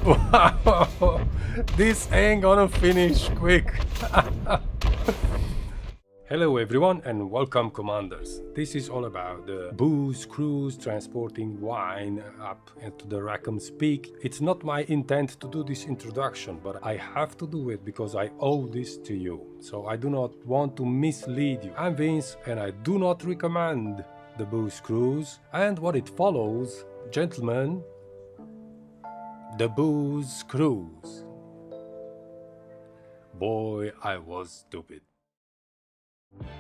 Wow, this ain't gonna finish quick. Hello everyone and welcome commanders. This is all about the booze cruise transporting wine up into the Rackhams peak. It's not my intent to do this introduction, but I have to do it because I owe this to you. So I do not want to mislead you. I'm Vince and I do not recommend the booze cruise and what it follows. Gentlemen, the booze cruise. Boy, I was stupid.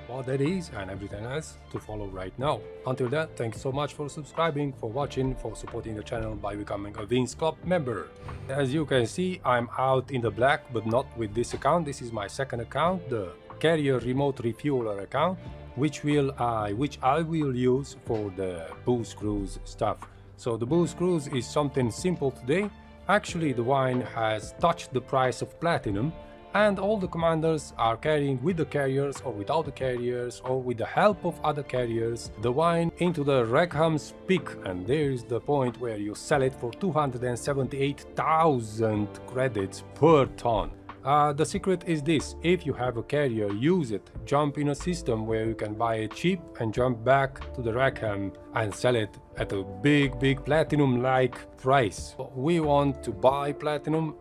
What that is and everything else to follow right now. Until then, thanks so much for subscribing, for watching, for supporting the channel by becoming a Vince Club member. As you can see, I'm out in the black, but not with this account. This is my second account, the Carrier Remote Refueler account, which I will use for the booze cruise stuff. So the booze cruise is something simple today. Actually, the wine has touched the price of platinum, and all the commanders are carrying with the carriers or without the carriers or with the help of other carriers the wine into the Rackhams peak, and there is the point where you sell it for 278,000 credits per ton. The secret is this: if you have a carrier, use it. Jump in a system where you can buy it cheap and jump back to the Rackham and sell it at a big platinum-like price. We want to buy platinum,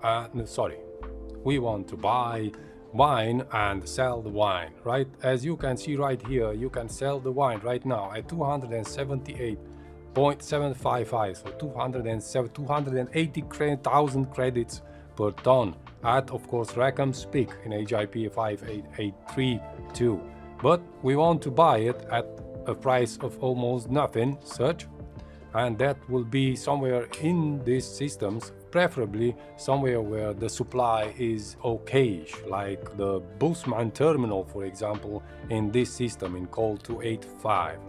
we want to buy wine and sell the wine, right? As you can see right here, you can sell the wine right now at 278.755, so 280,000 credits per ton at, of course, Rackhams peak in HIP 58832. But we want to buy it at a price of almost nothing, such, and that will be somewhere in these systems, preferably somewhere where the supply is okayish, like the Busman terminal, for example, in this system in Call 285,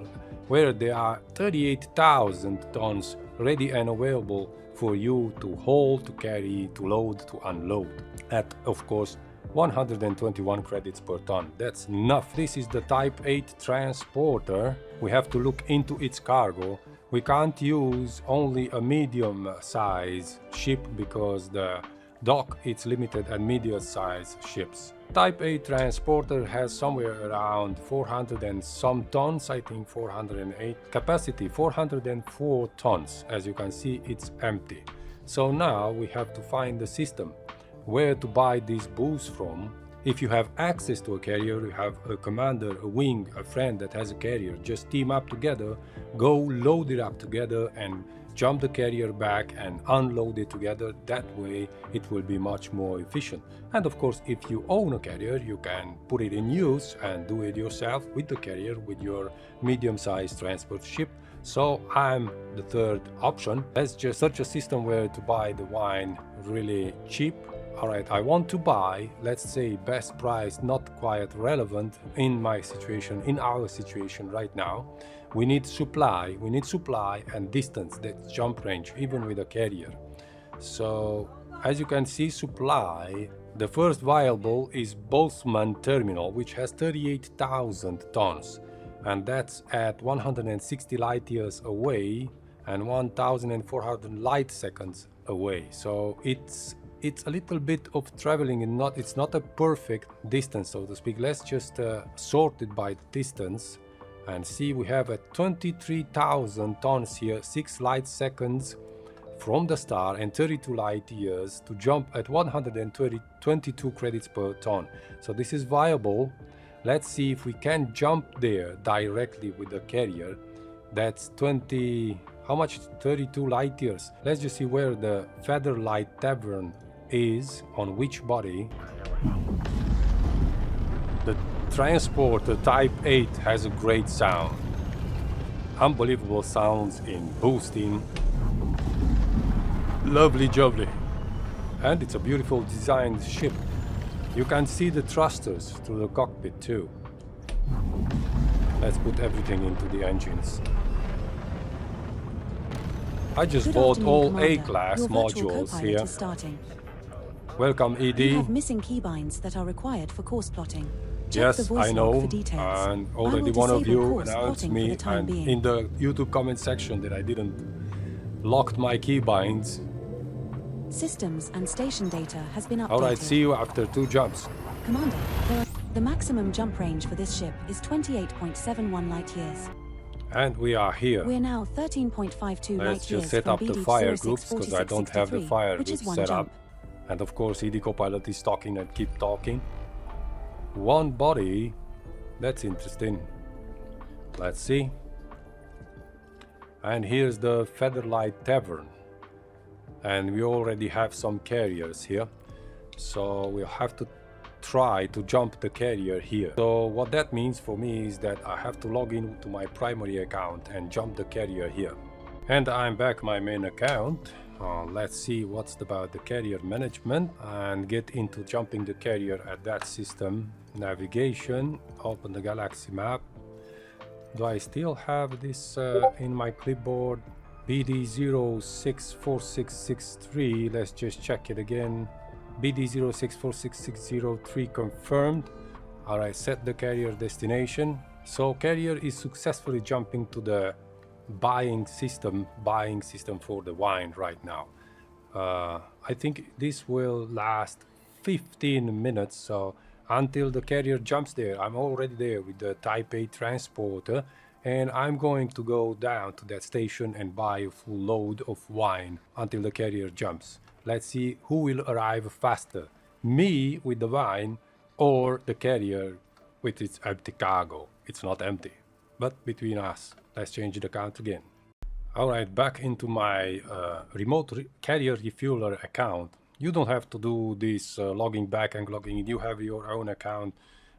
where there are 38,000 tons ready and available for you to hold, to carry, to load, to unload, at, of course, 121 credits per ton. That's enough. This is the Type 8 transporter. We have to look into its cargo. We can't use only a medium size ship because the dock is limited at medium size ships. Type 8 transporter has somewhere around 400 and some tons, I think 408, capacity 404 tons. As you can see, it's empty. So now we have to find the system where to buy this booze from. If you have access to a carrier, you have a commander, a wing, a friend that has a carrier, just team up together, go load it up together and jump the carrier back and unload it together. That way it will be much more efficient. And of course, if you own a carrier, you can put it in use and do it yourself with the carrier, with your medium-sized transport ship. So I'm the third option. That's just such a system where to buy the wine really cheap. Alright, I want to buy, let's say, best price, not quite relevant in my situation, in our situation right now. We need supply and distance, that's jump range, even with a carrier. So, as you can see, supply, the first viable is Busman terminal, which has 38,000 tons. And that's at 160 light years away and 1,400 light seconds away. So it's a little bit of traveling and it's not a perfect distance, so to speak. Let's just sort it by distance and see. We have at 23,000 tons here, 6 light seconds from the star and 32 light years to jump at 122 credits per ton. So this is viable. Let's see if we can jump there directly with the carrier. That's 20, how much? 32 light years. Let's just see where the Featherlight Tavern is, on which body. The transporter Type 8 has a great sound. Unbelievable sounds in boosting. Lovely jubbly. And it's a beautiful designed ship. You can see the thrusters through the cockpit too. Let's put everything into the engines. I just bought all A-class modules here. Welcome, ED. You have missing keybinds that are required for course plotting. Yes, I know, and already one of you announced me and in the YouTube comment section that I didn't lock my keybinds. Systems and station data has been updated. Alright, see you after 2 jumps. Commander, the maximum jump range for this ship is 28.71 light years. And we are here. We're now 13.52 Let's light just years set from up the BD fire groups, because I don't have the 064663, fire which is groups one set jump. up. And of course, ED Copilot is talking and keep talking. One body. That's interesting. Let's see. And here's the Featherlight Tavern. And we already have some carriers here. So we'll have to try to jump the carrier here. So what that means for me is that I have to log in to my primary account and jump the carrier here. And I'm back my main account. Let's see what's about the carrier management and get into jumping the carrier at that system. Navigation, open the galaxy map. Do I still have this in my clipboard? BD064663, let's just check it again. BD064663 confirmed. Alright, set the carrier destination. So carrier is successfully jumping to the buying system for the wine right now. I think this will last 15 minutes, so until the carrier jumps there, I'm already there with the Type A transporter, and I'm going to go down to that station and buy a full load of wine until the carrier jumps. Let's see who will arrive faster, me with the wine or the carrier with its empty cargo. It's not empty, but between us. Let's change the count again. Alright, back into my remote carrier refueler account. You don't have to do this logging back and logging in. You have your own account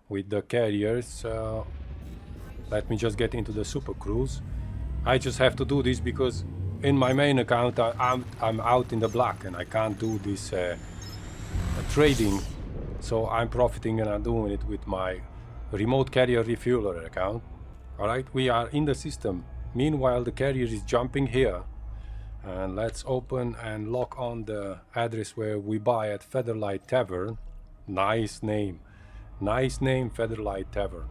with the carriers. Let me just get into the Super Cruise. I just have to do this because in my main account I'm out in the black and I can't do this trading. So I'm profiting and I'm doing it with my remote carrier refueler account. Alright, we are in the system. Meanwhile, the carrier is jumping here. And let's open and lock on the address where we buy at Featherlight Tavern. Nice name. Nice name, Featherlight Tavern.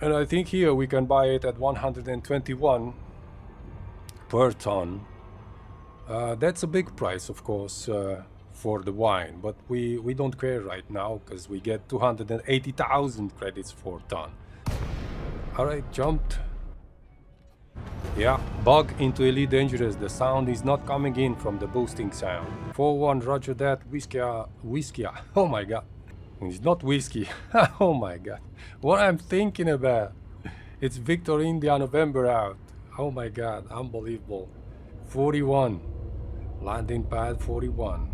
And I think here we can buy it at 121 per ton. That's a big price, of course, for the wine. But we don't care right now because we get 280,000 credits per ton. Alright, jumped. Yeah, bug into Elite Dangerous. The sound is not coming in from the boosting sound. 4-1, roger that. Whiskey. Oh my god. It's not whiskey. Oh my god. What I'm thinking about. It's Victor India November out. Oh my god, unbelievable. 41. Landing pad 41.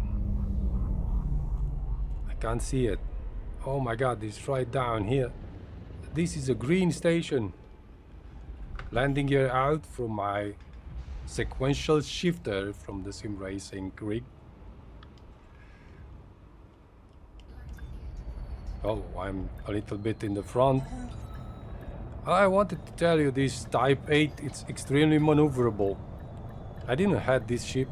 I can't see it. Oh my god, it's right down here. This is a green station. Landing gear out from my sequential shifter from the sim racing rig. Oh, I'm a little bit in the front. I wanted to tell you this Type 8, it's extremely maneuverable. I didn't have this ship.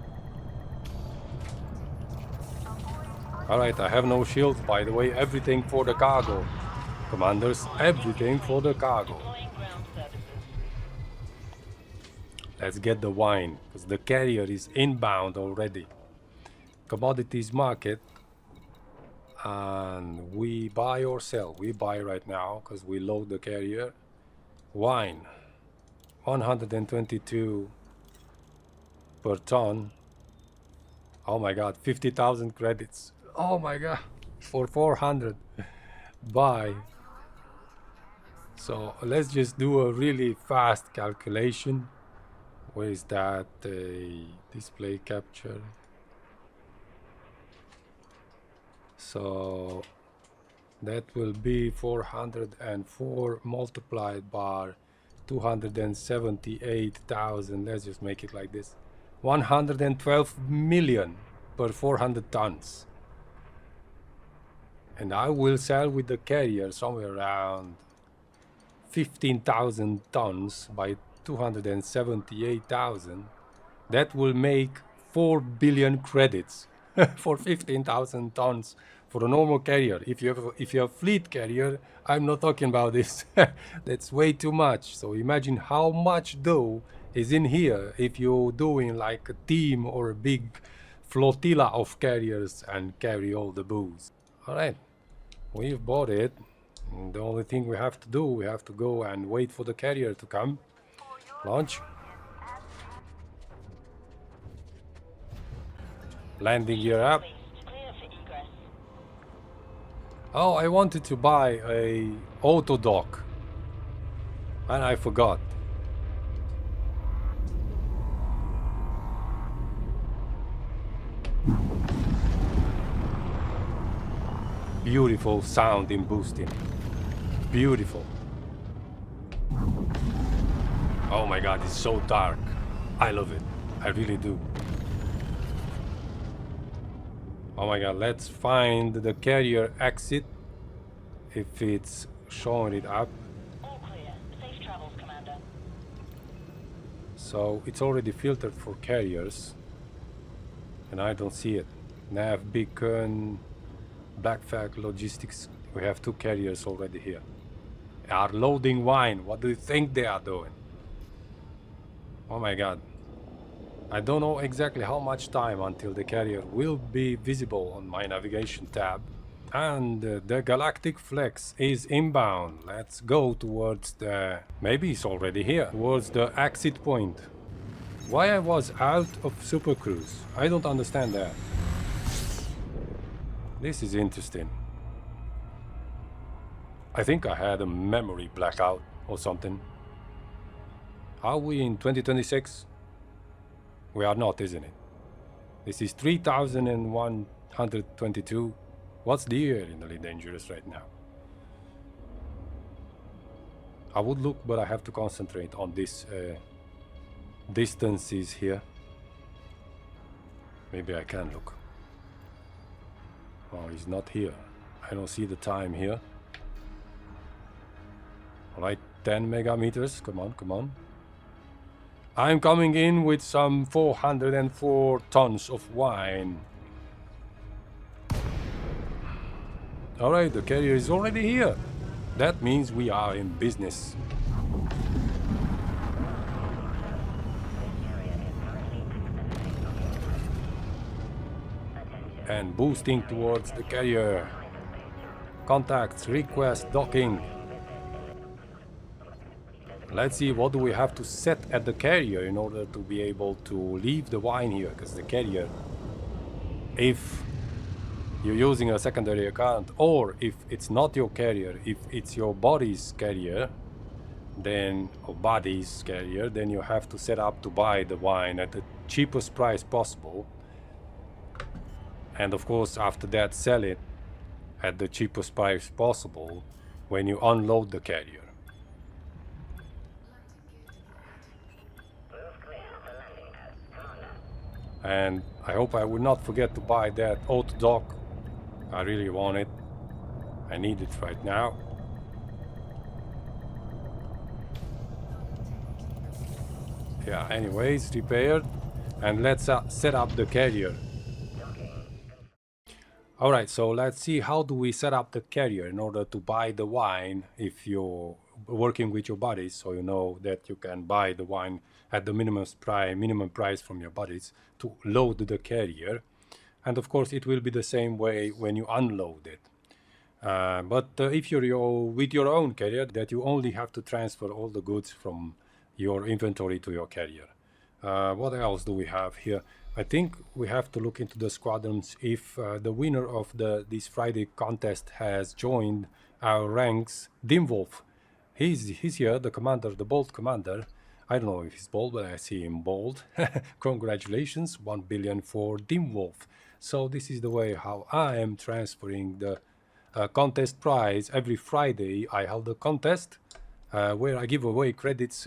Alright, I have no shields, by the way, everything for the cargo. Commanders, everything for the cargo. Let's get the wine, because the carrier is inbound already. Commodities market. And we buy or sell. We buy right now, because we load the carrier. Wine. 122 per ton. Oh my god, 50,000 credits. Oh my god, for 400. Buy. So let's just do a really fast calculation. Where is that display capture? So that will be 404 multiplied by 278,000. Let's just make it like this. 112 million per 400 tons. And I will sell with the carrier somewhere around 15,000 tons by 278,000. That will make 4 billion credits for 15,000 tons for a normal carrier. If you have a fleet carrier, I'm not talking about this. That's way too much. So imagine how much dough is in here if you're doing like a team or a big flotilla of carriers and carry all the booze. Alright, we've bought it. And the only thing we have to do, we have to go and wait for the carrier to come. Launch. Landing gear up. Oh, I wanted to buy a auto dock. And I forgot. Beautiful sound in boosting. Beautiful. Oh my god, it's so dark. I love it. I really do. Oh my god, let's find the carrier exit. If it's showing it up. All clear. Safe travels, Commander. So it's already filtered for carriers. And I don't see it. Nav, beacon, backpack, logistics. We have 2 carriers already here. They are loading wine. What do you think they are doing? Oh my god. I don't know exactly how much time until the carrier will be visible on my navigation tab. And the Galactic Flex is inbound. Let's go towards the... Maybe it's already here. Towards the exit point. Why I was out of Super Cruise? I don't understand that. This is interesting. I think I had a memory blackout or something. Are we in 2026? We are not, isn't it? This is 3122. What's the year in the Dangerous right now? I would look, but I have to concentrate on this distances here. Maybe I can look. Oh, he's not here. I don't see the time here. Alright, 10 megameters. Come on, come on. I'm coming in with some 404 tons of wine. Alright, the carrier is already here. That means we are in business. And boosting towards the carrier. Contacts, request, docking. Let's see, what do we have to set at the carrier in order to be able to leave the wine here? Because the carrier, if you're using a secondary account, or if it's not your carrier, if it's your body's carrier, then, or body's carrier, then you have to set up to buy the wine at the cheapest price possible. And of course, after that, sell it at the cheapest price possible when you unload the carrier. And I hope I will not forget to buy that auto dock. I really want it. I need it right now. Yeah, anyways, repaired. And let's set up the carrier. Alright, so let's see, how do we set up the carrier in order to buy the wine if you're working with your buddies, so you know that you can buy the wine at the minimum price from your buddies to load the carrier. And of course it will be the same way when you unload it. But if you're with your own carrier, that you only have to transfer all the goods from your inventory to your carrier. What else do we have here? I think we have to look into the squadrons if the winner of this Friday contest has joined our ranks. Dimwolf, he's here, the commander, the bold commander. I don't know if he's bold, but I see him bold. Congratulations, 1 billion for Dimwolf. So this is the way how I am transferring the contest prize. Every Friday I hold a contest where I give away credits,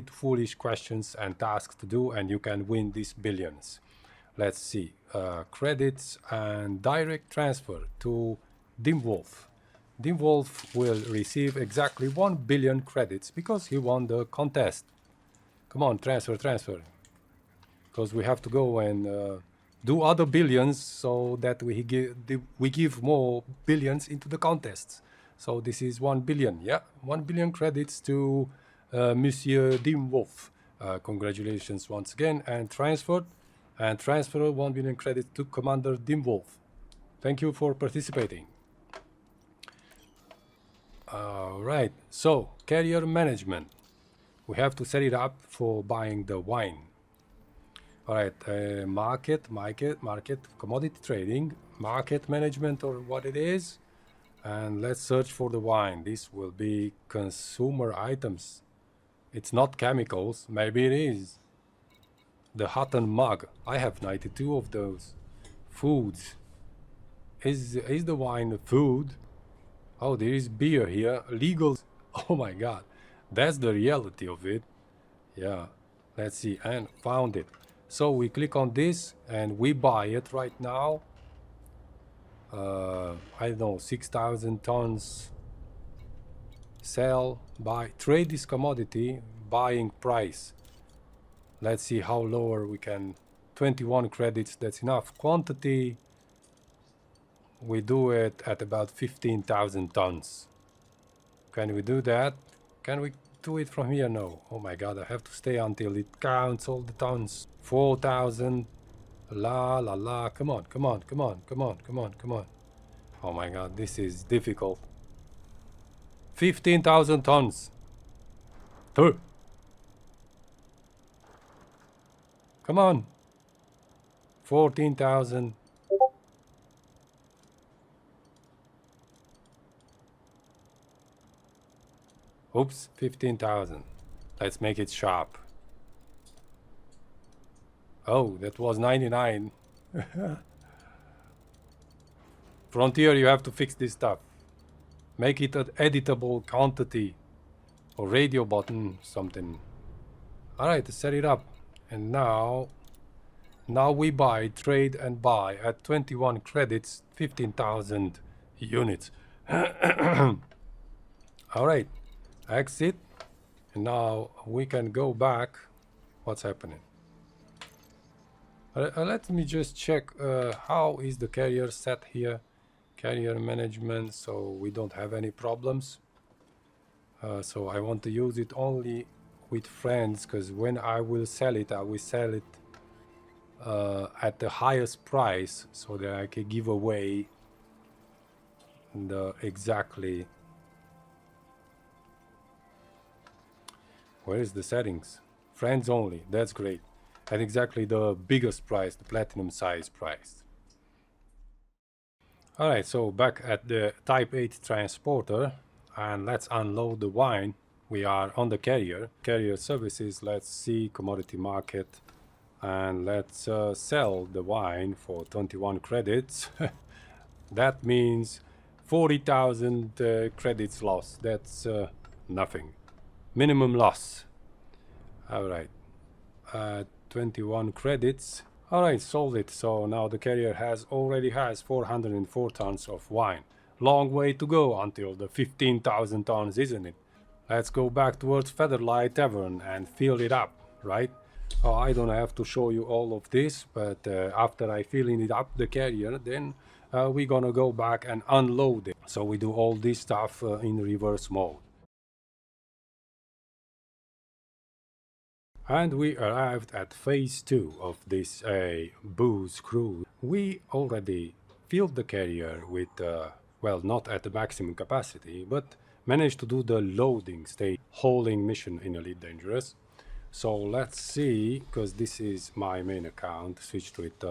foolish questions and tasks to do, and you can win these billions. Let's see, credits and direct transfer to Dimwolf. Dimwolf will receive exactly 1 billion credits because he won the contest. Come on, transfer. Because we have to go and do other billions so that we give more billions into the contests. So this is 1 billion, yeah, 1 billion credits to Monsieur Dimwolf. Congratulations once again, and transferred. and transfer 1 million credits to Commander Dimwolf. Thank you for participating. Alright, so carrier management. We have to set it up for buying the wine. Alright, market, commodity trading, market management, or what it is. And let's search for the wine. This will be consumer items. It's not chemicals, maybe it is. The Hutton mug, I have 92 of those. Foods. Is the wine food? Oh, there is beer here. Legal. Oh my god. That's the reality of it. Yeah. Let's see. And found it. So we click on this and we buy it right now. I don't know, 6,000 tons. Sell, buy, trade this commodity, buying price. Let's see how lower we can. 21 credits, that's enough. Quantity, we do it at about 15,000 tons. Can we do that? Can we do it from here? No. Oh my god, I have to stay until it counts all the tons. 4,000. La la la. Come on, come on, come on, come on, come on, come on. Oh my god, this is difficult. 15,000 tons. Come on. 14,000. Oops, 15,000. Let's make it sharp. Oh, that was 99. Frontier, you have to fix this stuff. Make it an editable quantity. Or radio button, something. Alright, set it up. And now we buy, trade and buy at 21 credits, 15,000 units. Alright, exit. And now we can go back. What's happening? Let me just check how is the carrier set here. Carrier management, so we don't have any problems. So I want to use it only with friends, because when I will sell it, I will sell it at the highest price so that I can give away the exactly. Where is the settings? Friends only, that's great. At exactly the biggest price, the platinum size price. Alright, so back at the Type 8 transporter, and let's unload the wine. We are on the carrier. Carrier services, let's see commodity market, and let's sell the wine for 21 credits. That means 40,000 credits lost. That's nothing. Minimum loss. Alright, 21 credits. Alright, sold it. So now the carrier already has 404 tons of wine. Long way to go until the 15,000 tons, isn't it? Let's go back towards Featherlight Tavern and fill it up, right? Oh, I don't have to show you all of this, but after I filling it up, the carrier, then we're gonna go back and unload it. So we do all this stuff in reverse mode. And we arrived at phase 2 of this booze cruise. We already filled the carrier with, well, not at the maximum capacity, but managed to do the loading stage hauling mission in Elite Dangerous. So let's see, because this is my main account, switch to it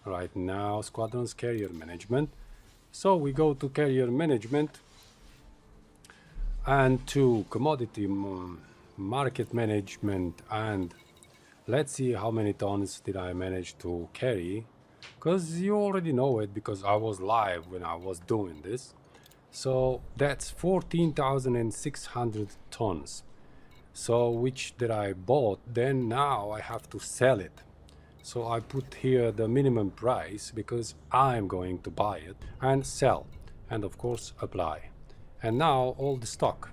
right now, Squadrons Carrier Management. So we go to Carrier Management and to Commodity Market Management, and let's see how many tons did I manage to carry, because you already know it because I was live when I was doing this. So that's 14,600 tons. So which that I bought, then now I have to sell it. So I put here the minimum price because I'm going to buy it and sell, and of course apply. And now all the stock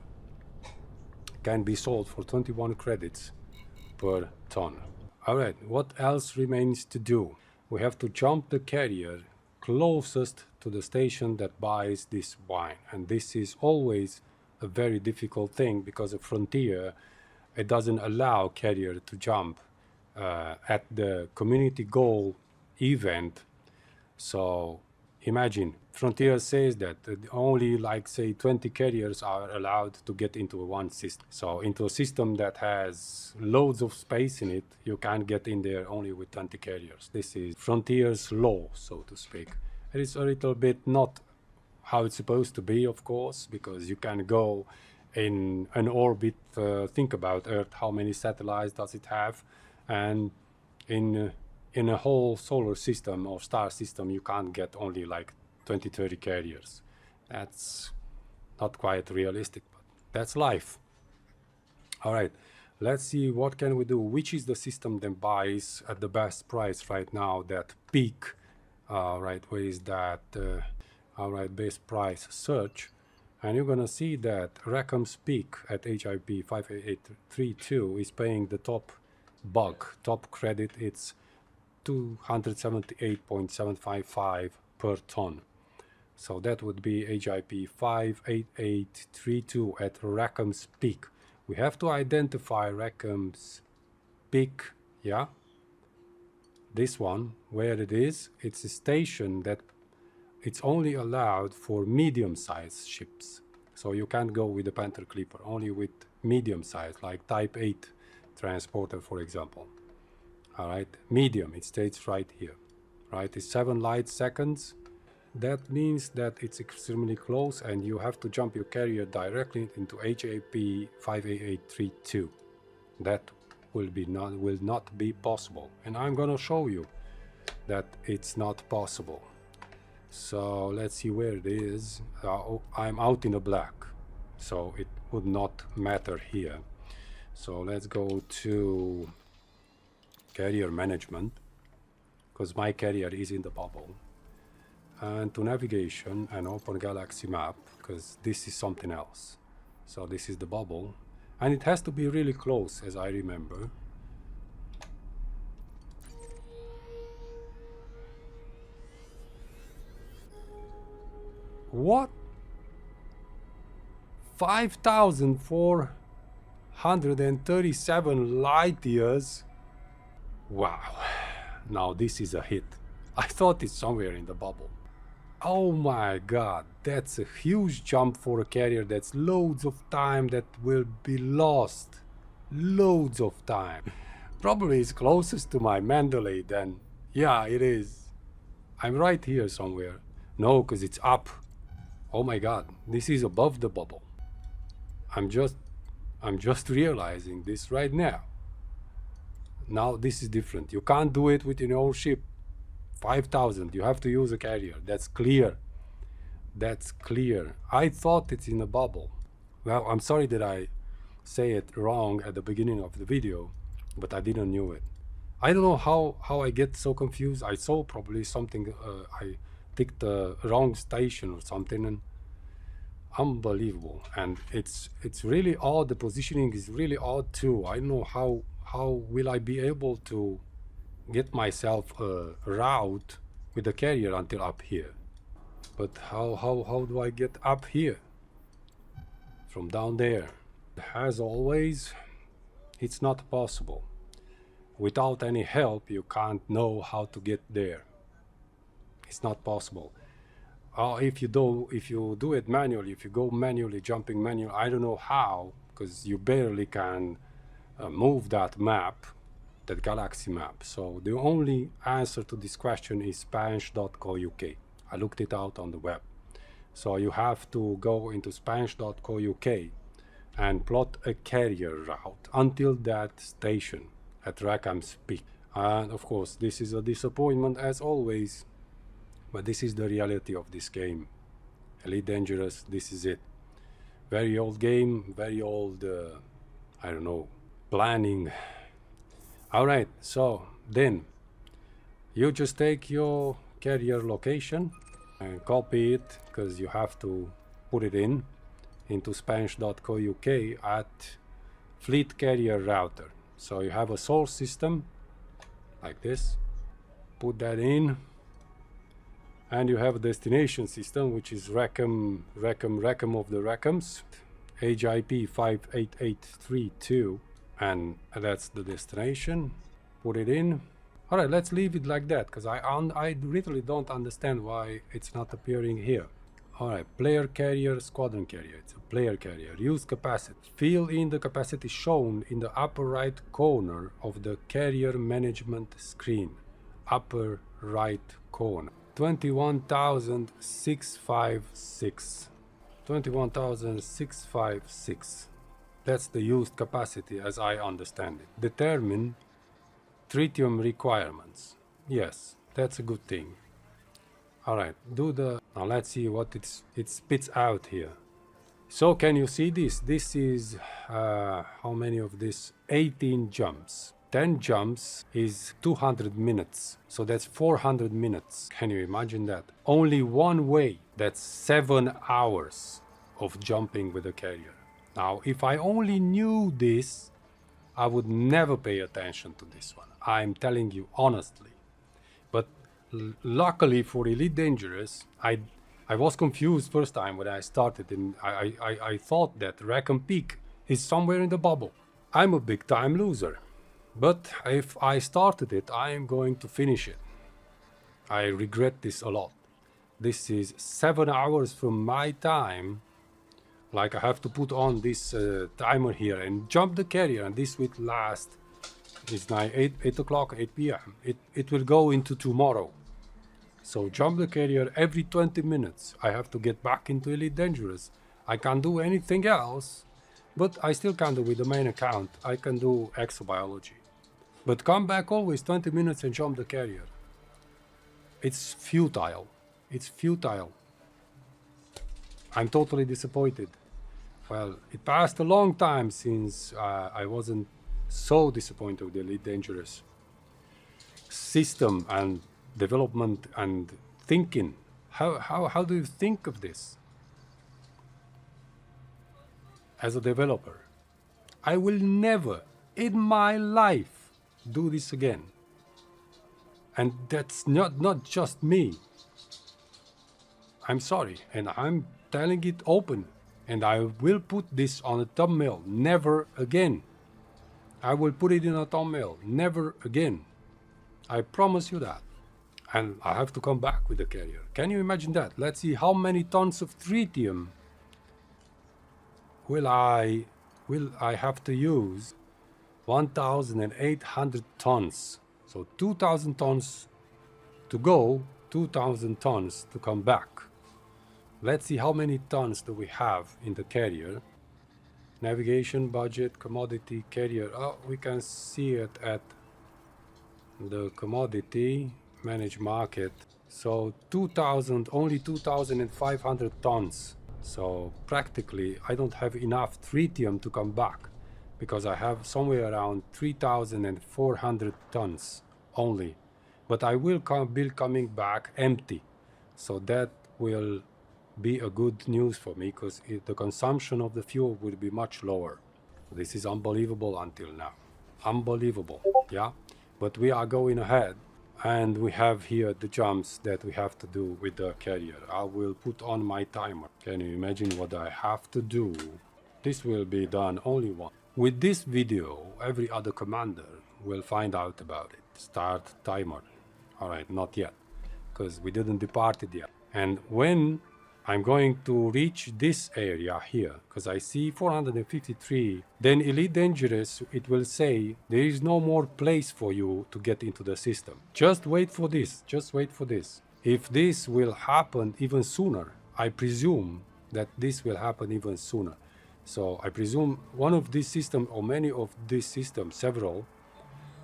can be sold for 21 credits per ton. Alright, what else remains to do? We have to jump the carrier closest to the station that buys this wine, and this is always a very difficult thing because a Frontier, it doesn't allow carrier to jump at the community goal event. So imagine Frontier says that only like say 20 carriers are allowed to get into one system. So into a system that has loads of space in it, you can't get in there only with 20 carriers. This is Frontier's law, so to speak. It is a little bit not how it's supposed to be, of course, because you can go in an orbit, think about Earth, how many satellites does it have, and in a whole solar system or star system you can't get only like 20-30 carriers. That's not quite realistic, but that's life. All right, let's see what can we do. Which is the system that buys at the best price right now, that peak? Right, where is that? All right, best price search, and you're gonna see that Rackhams peak at HIP 58832 is paying the top credit. It's 278.755 per ton. So that would be HIP 58832 at Rackhams peak. We have to identify Rackhams peak, yeah? This one, where it is, it's a station that it's only allowed for medium-sized ships. So you can't go with the Panther Clipper, only with medium-sized, like Type 8 transporter, for example. All right, medium, it states right here, right? It's 7 light seconds. That means that it's extremely close and you have to jump your carrier directly into HIP 58832. That will not be possible. And I'm gonna show you that it's not possible. So let's see where it is. I'm out in the black, so it would not matter here. So let's go to carrier management, because my carrier is in the bubble, and to navigation and open galaxy map, because this is something else. So this is the bubble, and it has to be really close, as I remember. What? 5,437 light years? Wow, now this is a hit. I thought it's somewhere in the bubble. Oh my god, that's a huge jump for a carrier. That's loads of time that will be lost. Loads of time. Probably it's closest to my Mandalay then. Yeah, it is. I'm right here somewhere. No, because it's up. Oh my god, this is above the bubble. I'm just realizing this right now. Now this is different. You can't do it with your own ship. 5,000, you have to use a carrier. That's clear. That's clear. I thought it's in a bubble. Well, I'm sorry that I say it wrong at the beginning of the video, but I didn't know it. I don't know how I get so confused. I saw probably something, I picked the wrong station or something, and unbelievable. And it's really odd. The positioning is really odd too. I don't know how will I be able to get myself a route with the carrier until up here. But how do I get up here from down there? As always, it's not possible. Without any help, you can't know how to get there. It's not possible. If you do it manually, if you go manually, jumping manually, I don't know how, because you barely can move that map, that galaxy map. So the only answer to this question is Spanish.co.uk. I looked it out on the web. So you have to go into Spanish.co.uk and plot a carrier route until that station at Rackhams Peak. And of course, this is a disappointment as always, but this is the reality of this game. Elite Dangerous, this is it. Very old game, very old, I don't know, planning. Alright, so then you just take your carrier location and copy it, because you have to put it into Spanish.co.uk at Fleet Carrier Router. So you have a source system like this, put that in, and you have a destination system, which is Rackham of the Rackhams, HIP 58832, and that's the destination. put it in. All right, let's leave it like that, because I literally don't understand why it's not appearing here. All right, player carrier, squadron carrier. It's a player carrier. Use capacity. Fill in the capacity shown in the upper right corner of the carrier management screen. Upper right corner. 21,656. 21,656. That's the used capacity as I understand it. Determine tritium requirements. Yes, that's a good thing. Alright, now let's see what it spits out here. So can you see this? This is, how many of this? 18 jumps. 10 jumps is 200 minutes. So that's 400 minutes. Can you imagine that? Only one way. That's 7 hours of jumping with a carrier. Now, if I only knew this, I would never pay attention to this one. I'm telling you honestly. But luckily for Elite Dangerous, I was confused first time when I started, and I thought that Rackham Peak is somewhere in the bubble. I'm a big time loser. But if I started it, I am going to finish it. I regret this a lot. This is 7 hours from my time. Like I have to put on this timer here and jump the carrier, and this will last. It's now 8 o'clock, 8 p.m. It will go into tomorrow. So jump the carrier every 20 minutes. I have to get back into Elite Dangerous. I can't do anything else, but I still can do with the main account. I can do exobiology. But come back always 20 minutes and jump the carrier. It's futile. It's futile. I'm totally disappointed. Well, it passed a long time since I wasn't so disappointed with the Elite Dangerous system and development and thinking. How do you think of this? As a developer, I will never in my life do this again. And that's not just me. I'm sorry, and I'm telling it open, and I will put this on a thumbnail. Never again. I will put it in a thumbnail. Never again. I promise you that. And I have to come back with the carrier. Can you imagine that? Let's see how many tons of tritium will I have to use. 1,800 tons. So 2,000 tons to go, 2,000 tons to come back. Let's see how many tons do we have in the carrier. Navigation, budget, commodity, carrier. Oh, we can see it at the commodity, manage market. So 2,000, only 2,500 tons. So practically I don't have enough tritium to come back, because I have somewhere around 3,400 tons only. But I will be coming back empty. So that will be a good news for me, because the consumption of the fuel will be much lower. This is unbelievable until now. Unbelievable, yeah? But we are going ahead, and we have here the jumps that we have to do with the carrier. I will put on my timer. Can you imagine what I have to do? This will be done only once. With this video, every other commander will find out about it. Start timer. Alright, not yet, because we didn't depart it yet. And when I'm going to reach this area here, because I see 453, then Elite Dangerous, it will say there is no more place for you to get into the system. Just wait for this, just wait for this. If this will happen even sooner, I presume that this will happen even sooner. So I presume one of these systems, or many of these systems, several,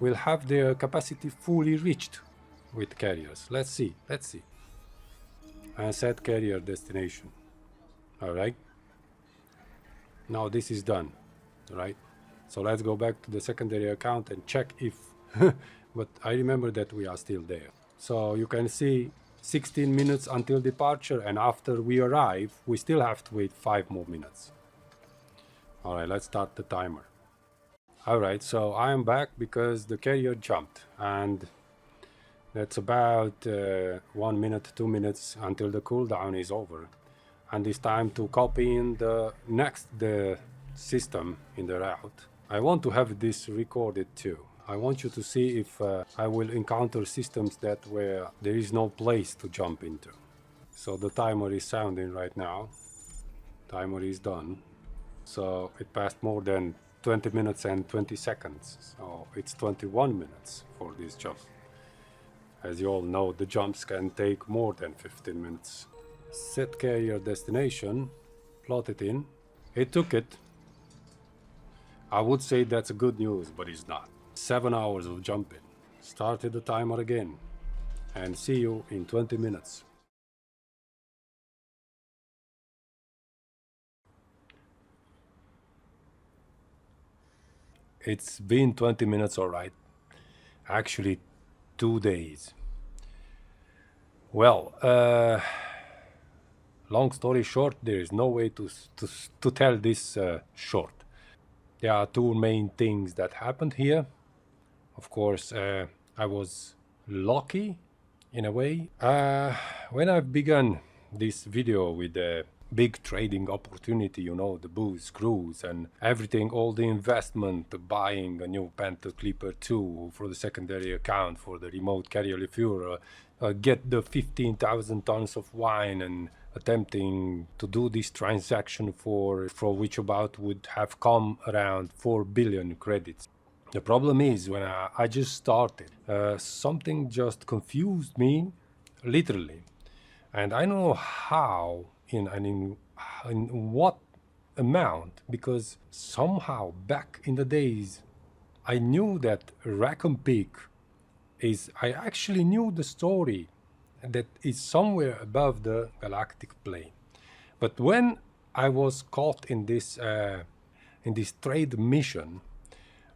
will have their capacity fully reached with carriers. Let's see, let's see. And set carrier destination. Alright. Now this is done. Right? So let's go back to the secondary account and check if... but I remember that we are still there. So you can see 16 minutes until departure, and after we arrive, we still have to wait 5 more minutes. Alright, let's start the timer. Alright, so I am back because the carrier jumped, and that's about 1 minute, 2 minutes until the cooldown is over. And it's time to copy in the system in the route. I want to have this recorded too. I want you to see if I will encounter systems that where there is no place to jump into. So the timer is sounding right now. Timer is done. So it passed more than 20 minutes and 20 seconds. So it's 21 minutes for this jump. As you all know, the jumps can take more than 15 minutes. Set carrier destination, plot it in. It took it. I would say that's a good news, but it's not. 7 hours of jumping. Started the timer again. And see you in 20 minutes. It's been 20 minutes, alright. Actually, 2 days. Well, long story short, there is no way to tell this short. There are two main things that happened here. Of course, I was lucky in a way. When I've begun this video with the big trading opportunity, you know, the boost, cruise and everything, all the investment, buying a new Panther Clipper 2 for the secondary account for the remote carrier refueler, get the 15,000 tons of wine and attempting to do this transaction for which about would have come around 4 billion credits. The problem is when I just started, something just confused me, literally. And I don't know how, in what amount, because somehow back in the days, I knew that Rackham Peak is, I actually knew the story that is somewhere above the galactic plane. But when I was caught in this trade mission,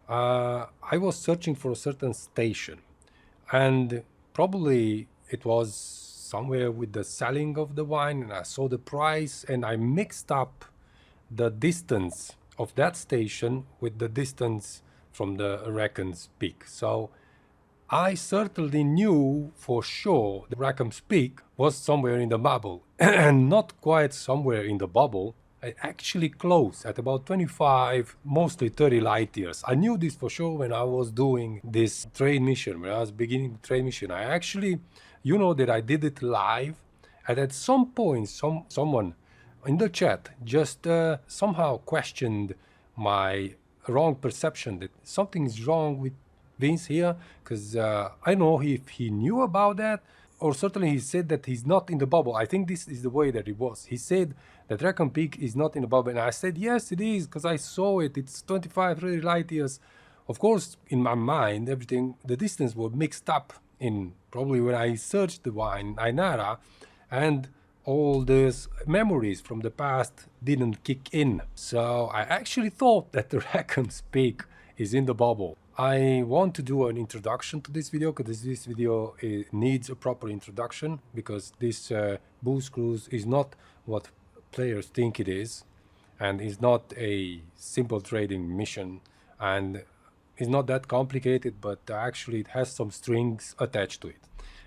I was searching for a certain station, and probably it was somewhere with the selling of the wine, and I saw the price and I mixed up the distance of that station with the distance from the Rackham's Peak. So I certainly knew for sure the Rackham's Peak was somewhere in the bubble and not quite somewhere in the bubble, actually close at about 25, mostly 30 light years. I knew this for sure when I was doing this trade mission, when I was beginning the trade mission. I actually, you know that I did it live, and at some point someone in the chat just somehow questioned my wrong perception that something is wrong with Vince here, because I don't know if he knew about that, or certainly he said that he's not in the bubble. I think this is the way that it was. He said that Rackham Peak is not in the bubble, and I said yes it is, because I saw it, it's 25 30 light years. Of course, in my mind, everything, the distance was mixed up in probably when I searched the wine Ainara, and all these memories from the past didn't kick in. So I actually thought that the Rackham's Peak is in the bubble. I want to do an introduction to this video, because this video needs a proper introduction, because this boost cruise is not what players think it is, and is not a simple trading mission, and is not that complicated, but actually it has some strings attached to it.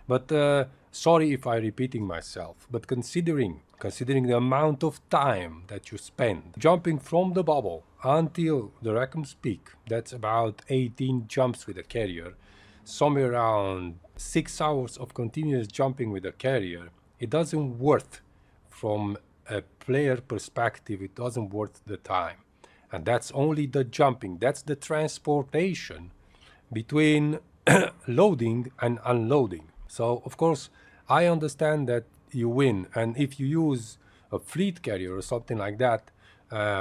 But sorry if I'm repeating myself, but considering the amount of time that you spend jumping from the bubble until the Rackham's Peak, that's about 18 jumps with a carrier, somewhere around 6 hours of continuous jumping with a carrier, it doesn't worth, from a player perspective, it doesn't worth the time. And that's only the jumping, that's the transportation between loading and unloading. So of course I understand that you win, and if you use a fleet carrier or something like that,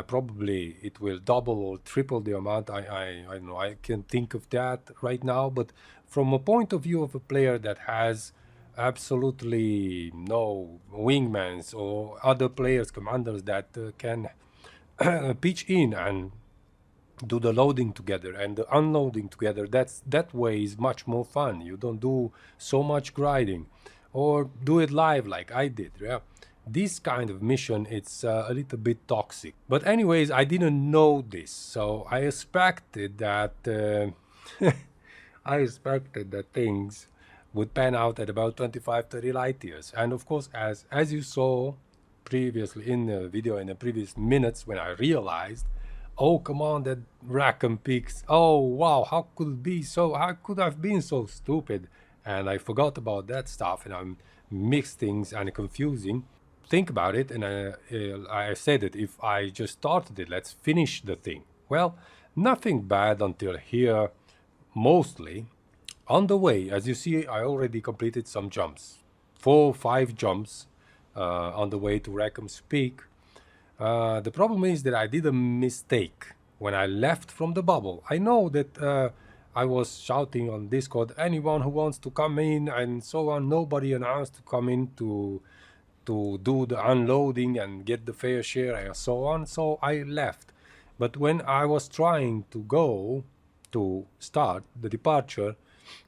probably it will double or triple the amount. I don't know, I can think of that right now, but from a point of view of a player that has absolutely no wingmans or other players, commanders that can pitch in and do the loading together and the unloading together, that way is much more fun. You don't do so much grinding, or do it live like I did. Yeah, this kind of mission, it's a little bit toxic. But anyways, I didn't know this, so I expected that things would pan out at about 25-30 light years. And of course, as you saw previously in the video, in the previous minutes, when I realized Oh, come on, that Rackham peaks. Oh, wow, how could it be so? How could I have been so stupid? And I forgot about that stuff, and I'm mixed things and confusing. Think about it, and I said that if I just started it, let's finish the thing. Well, nothing bad until here, mostly. On the way, as you see, I already completed some jumps. 4 or 5 jumps on the way to Rackham's Peak. The problem is that I did a mistake when I left from the bubble. I know that I was shouting on Discord, anyone who wants to come in and so on. Nobody announced to come in to do the unloading and get the fair share and so on. So I left. But when I was trying to go to start the departure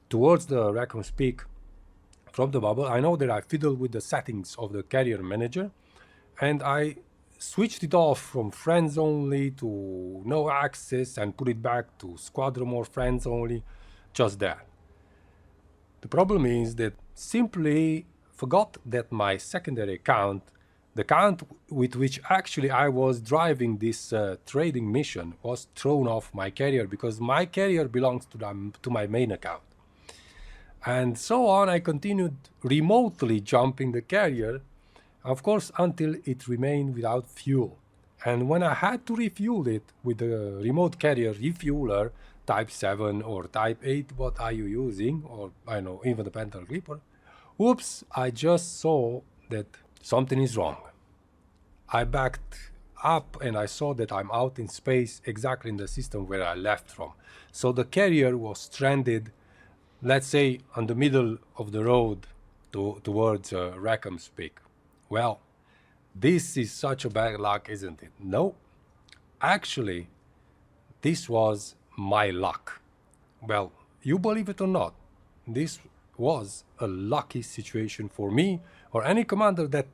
towards the Rackham's Peak from the bubble, I know that I fiddled with the settings of the carrier manager, and I switched it off from friends only to no access and put it back to squadron or friends only, just that. The problem is that simply forgot that my secondary account, the account with which actually I was driving this trading mission, was thrown off my carrier because my carrier belongs to my main account. And so on, I continued remotely jumping the carrier, of course, until it remained without fuel. And when I had to refuel it with the remote carrier refueler, Type 7 or Type 8, what are you using? Or, I know, even the Panther Clipper. Oops, I just saw that something is wrong. I backed up and I saw that I'm out in space exactly in the system where I left from. So the carrier was stranded, let's say, on the middle of the road towards Rackham's Peak. Well, this is such a bad luck, isn't it? No, actually, this was my luck. Well, you believe it or not, this was a lucky situation for me or any commander that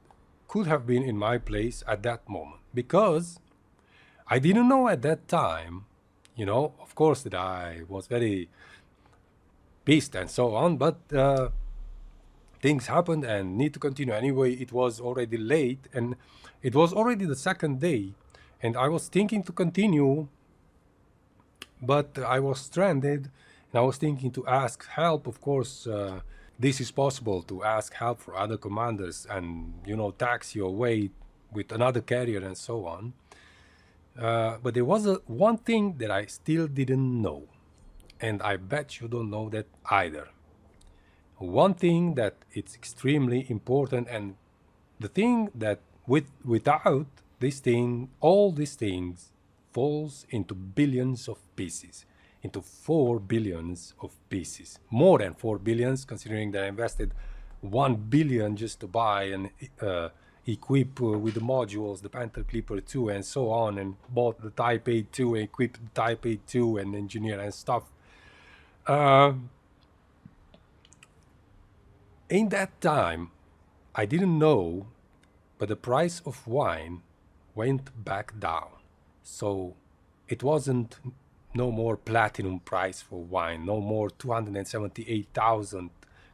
could have been in my place at that moment, because I didn't know at that time, you know, of course, that I was very pissed and so on, but things happened and need to continue. Anyway, it was already late and it was already the second day, and I was thinking to continue, but I was stranded and I was thinking to ask help. Of course, this is possible, to ask help for other commanders and, you know, taxi your way with another carrier and so on. But there was one thing that I still didn't know, and I bet you don't know that either. One thing that it's extremely important, and the thing that without this thing, all these things falls into billions of pieces, into 4 billions of pieces, more than 4 billions, considering that I invested 1 billion just to buy and equip with the modules the Panther Clipper 2 and so on, and bought the Type 8 2, equipped the Type 8 2 and engineer and stuff. In that time, I didn't know, but the price of wine went back down. So it wasn't no more platinum price for wine, no more 278,000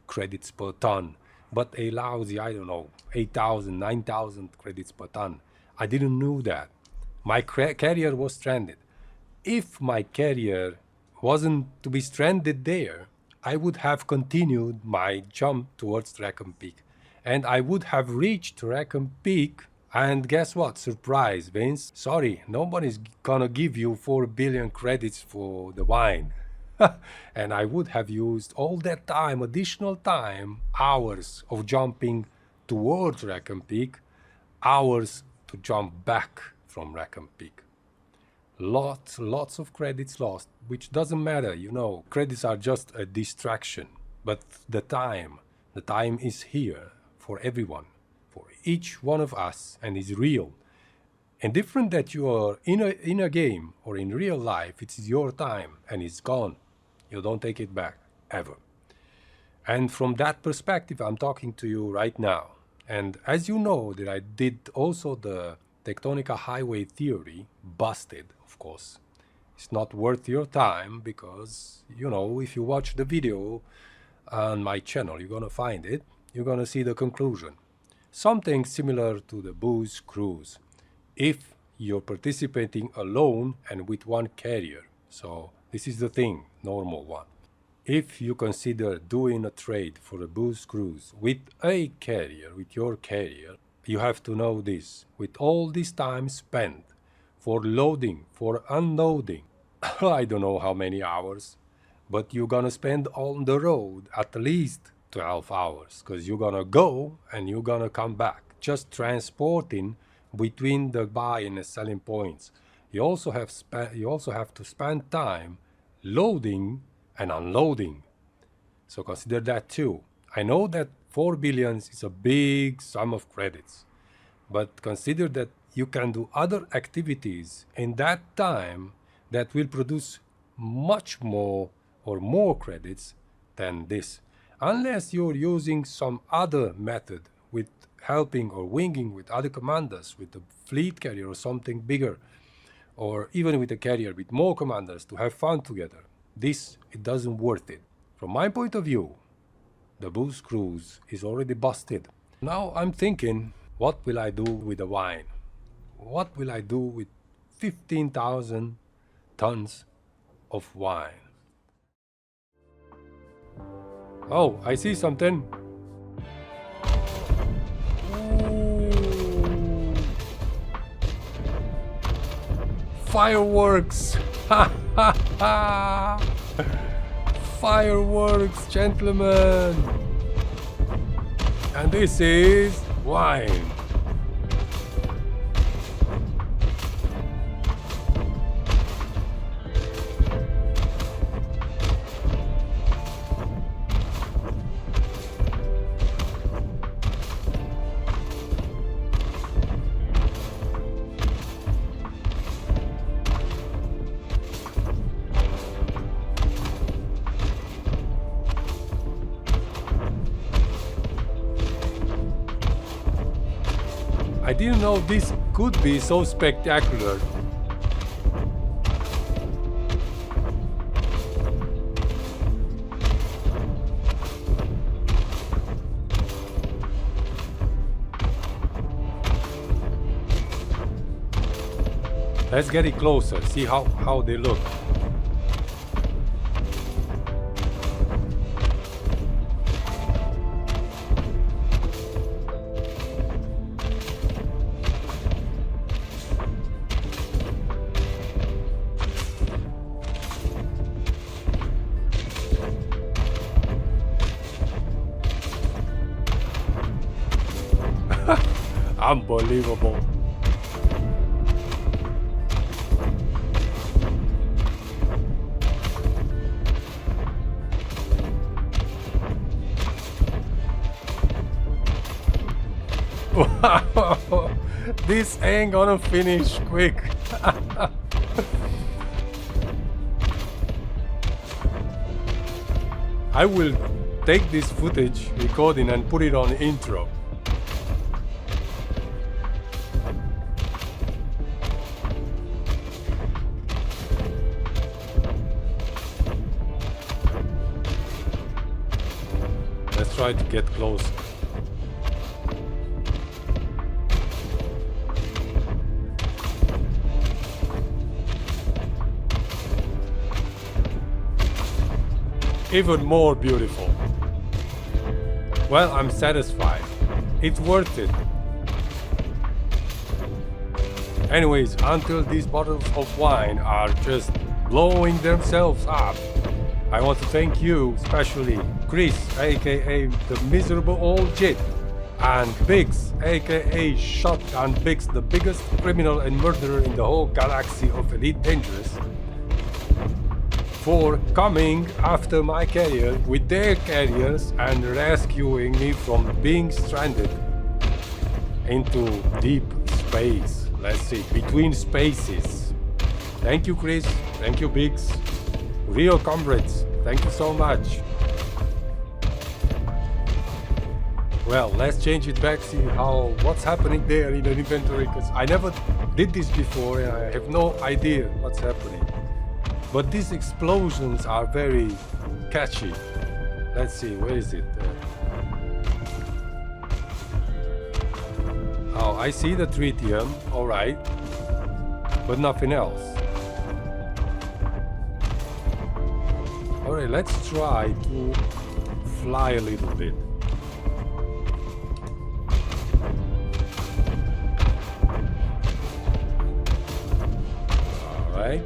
credits per ton, but a lousy, I don't know, 8,000, 9,000 credits per ton. I didn't know that. My carrier was stranded. If my carrier wasn't to be stranded there, I would have continued my jump towards Rackham Peak, and I would have reached Rackham Peak. And guess what? Surprise, Vince. Sorry, nobody's gonna give you 4 billion credits for the wine. And I would have used all that time, additional time, hours of jumping towards Rackham Peak, hours to jump back from Rackham Peak. Lots of credits lost, which doesn't matter, you know, credits are just a distraction. But the time is here for everyone, for each one of us, and is real. And different that you are in a game or in real life, it's your time and it's gone. You don't take it back, ever. And from that perspective, I'm talking to you right now. And as you know, that I did also the Tectonica Highway Theory, busted, of course. It's not worth your time because, you know, if you watch the video on my channel, you're gonna find it. You're gonna see the conclusion. Something similar to the Booze Cruise. If you're participating alone and with one carrier. So this is the thing, normal one. If you consider doing a trade for a boost cruise with a carrier, with your carrier, you have to know this. With all this time spent for loading, for unloading, I don't know how many hours, but you're gonna spend on the road at least 12 hours, because you're gonna go and you're gonna come back, just transporting between the buying and selling points. You also have to spend time loading and unloading. So consider that too. I know that 4 billion is a big sum of credits, but consider that you can do other activities in that time that will produce much more or more credits than this, unless you're using some other method with helping or winging with other commanders, with a fleet carrier or something bigger, or even with a carrier with more commanders to have fun together. This, it doesn't worth it. From my point of view, the boost cruise is already busted. Now I'm thinking, what will I do with the wine? What will I do with 15,000 tons of wine? Oh, I see something. Ooh. Fireworks! Ha ha ha! Fireworks, gentlemen! And this is wine. I didn't know this could be so spectacular. Let's get it closer, see how they look. Unbelievable. Wow, this ain't gonna finish quick. I will take this footage recording and put it on intro. Let's try to get closer. Even more beautiful. Well, I'm satisfied. It's worth it. Anyways, until these bottles of wine are just blowing themselves up, I want to thank you, especially Chris, aka the miserable old Jit, and Biggs, aka Shotgun Biggs, the biggest criminal and murderer in the whole galaxy of Elite Dangerous, for coming after my carrier with their carriers and rescuing me from being stranded into deep space. Let's see, between spaces. Thank you, Chris. Thank you, Biggs. Real comrades, thank you so much. Well, let's change it back, see what's happening there in the inventory, because I never did this before and I have no idea what's happening. But these explosions are very catchy. Let's see, where is it? Oh, I see the tritium, alright. but nothing else. Alright, let's try to fly a little bit. Alright.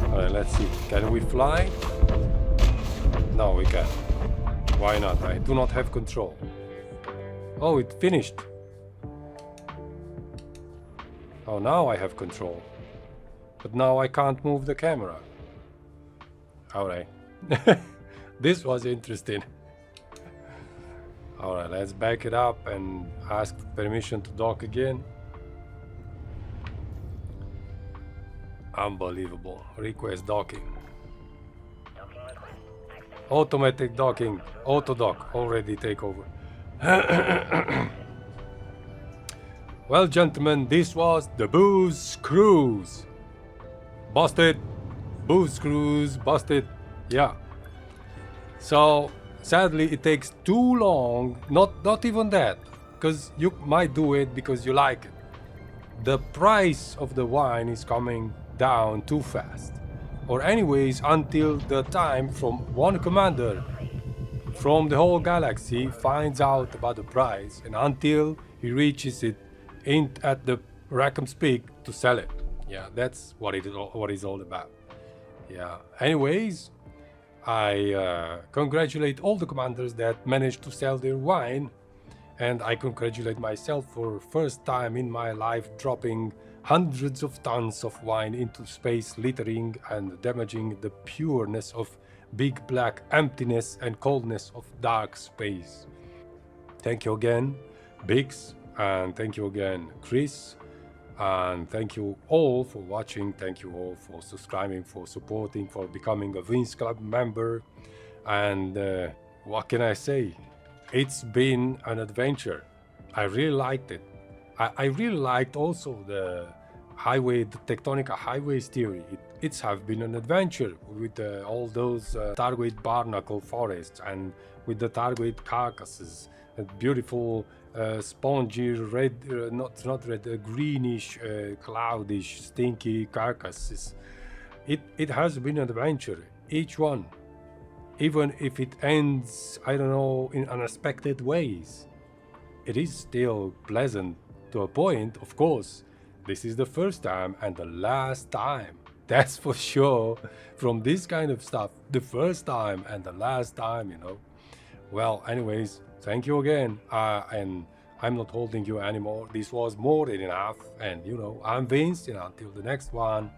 Alright, let's see. Can we fly? No, we can't. Why not? I do not have control. Oh, it finished. Oh, now I have control. But now I can't move the camera. Alright. This was interesting. Alright, let's back it up and ask permission to dock again. Unbelievable. Request docking. Automatic docking. Auto dock. Already take over. Well, gentlemen, this was the Booze Cruise. Busted. Booze Cruise. Busted. Yeah. So, sadly, it takes too long. Not even that. Because you might do it because you like it. The price of the wine is coming down too fast. Or anyways, until the time from one commander from the whole galaxy finds out about the price, and until he reaches it at the Rackhams peak to sell it. Yeah, that's what it's all about. Yeah. Anyways, I congratulate all the commanders that managed to sell their wine, and I congratulate myself for first time in my life dropping hundreds of tons of wine into space, littering and damaging the pureness of big black emptiness and coldness of dark space. Thank you again, Biggs, and thank you again, Chris, and thank you all for watching. Thank you all for subscribing, for supporting, for becoming a Vince Club member. And what can I say? It's been an adventure. I really liked it. I really liked also the Tectonica highways theory. It's have been an adventure with all those target barnacle forests, and with the target carcasses, and beautiful spongy red, not red, greenish, cloudish, stinky carcasses. It has been an adventure, each one, even if it ends, I don't know, in unexpected ways. It is still pleasant to a point, of course. This is the first time and the last time. That's for sure. From this kind of stuff, the first time and the last time, you know. Well, anyways, thank you again. And I'm not holding you anymore. This was more than enough. And, you know, I'm Vince. And until the next one,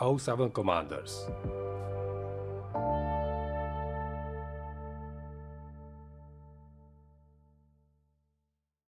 07 Commanders.